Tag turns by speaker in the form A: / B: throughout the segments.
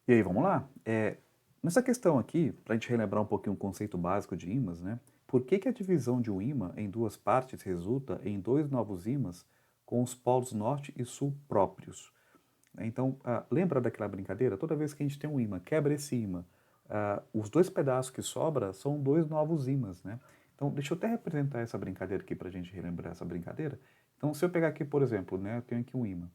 A: E aí, vamos lá? Nessa questão aqui, para a gente relembrar um pouquinho o conceito básico de ímãs, né? Por que que a divisão de um ímã em duas partes resulta em dois novos ímãs com os polos norte e sul próprios? Então, lembra daquela brincadeira? Toda vez que a gente tem um ímã, quebra esse ímã, os dois pedaços que sobra são dois novos ímãs, né? Então, deixa eu até representar essa brincadeira aqui para a gente relembrar essa brincadeira. Então, se eu pegar aqui, por exemplo, né, eu tenho aqui um ímã.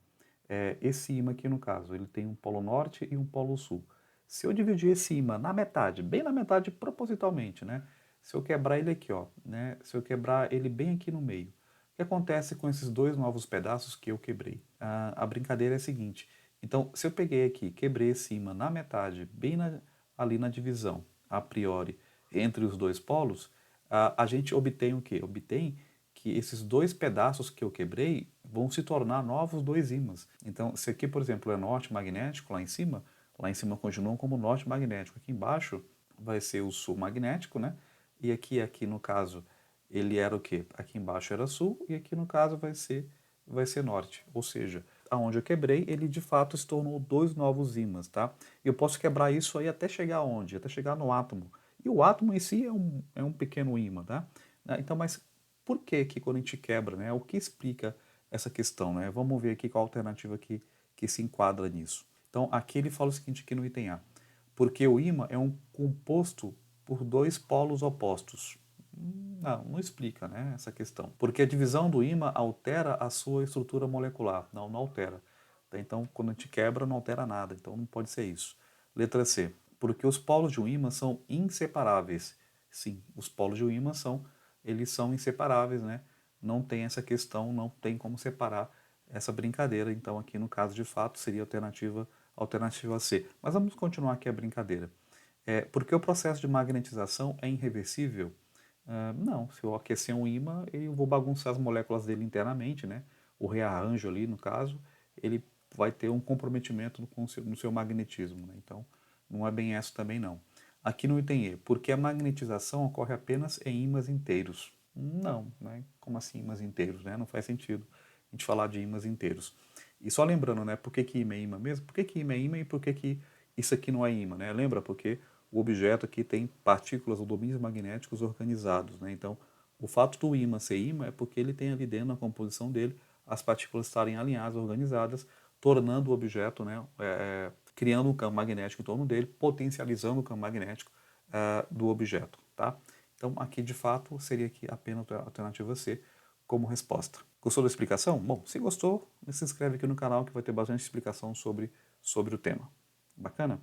A: Esse ímã aqui, no caso, ele tem um polo norte e um polo sul. Se eu dividir esse ímã na metade, bem na metade propositalmente, né? Se eu quebrar ele aqui, ó, né? Se eu quebrar ele bem aqui no meio, o que acontece com esses dois novos pedaços que eu quebrei? A brincadeira é a seguinte. Então, se eu peguei aqui, quebrei esse ímã na metade, ali na divisão, a priori, entre os dois polos, a gente obtém o quê? Obtém que esses dois pedaços que eu quebrei vão se tornar novos dois ímãs. Então, se aqui, por exemplo, é norte magnético lá em cima continuam como norte magnético. Aqui embaixo vai ser o sul magnético, né? E aqui no caso, ele era o quê? Aqui embaixo era sul e aqui no caso vai ser norte. Ou seja, aonde eu quebrei, ele de fato se tornou dois novos ímãs, tá? E eu posso quebrar isso aí até chegar aonde? Até chegar no átomo. E o átomo em si é um pequeno ímã, tá? Então, mas por que que quando a gente quebra, né? O que explica essa questão, né? Vamos ver aqui qual a alternativa que se enquadra nisso. Então, aqui ele fala o seguinte aqui no item A. Porque o ímã é um composto por dois polos opostos. Não explica, né, essa questão. Porque a divisão do ímã altera a sua estrutura molecular. Não altera. Então, quando a gente quebra, não altera nada. Então, não pode ser isso. Letra C. Porque os polos de um ímã são inseparáveis. Sim, os polos de um ímã eles são inseparáveis, né? Não tem essa questão, não tem como separar essa brincadeira. Então, aqui no caso, de fato, seria a alternativa C. Mas vamos continuar aqui a brincadeira. Porque o processo de magnetização é irreversível? Não, se eu aquecer um ímã, eu vou bagunçar as moléculas dele internamente, né? O rearranjo ali, no caso, ele vai ter um comprometimento no seu magnetismo, né? Então, não é bem essa também não. Aqui no item E, porque a magnetização ocorre apenas em ímãs inteiros? Não, né? Como assim ímãs inteiros, né? Não faz sentido a gente falar de ímãs inteiros. E só lembrando, né? Por que que ímã é ímã mesmo? Por que que ímã é ímã e por que que isso aqui não é ímã, né? Lembra? Porque o objeto aqui tem partículas ou domínios magnéticos organizados, né? Então, o fato do ímã ser ímã é porque ele tem ali dentro na composição dele as partículas estarem alinhadas, organizadas, tornando o objeto, né, criando um campo magnético em torno dele, potencializando o campo magnético do objeto, tá? Então, aqui de fato seria aqui apenas a alternativa C como resposta. Gostou da explicação? Bom, se gostou, se inscreve aqui no canal que vai ter bastante explicação sobre o tema. Bacana?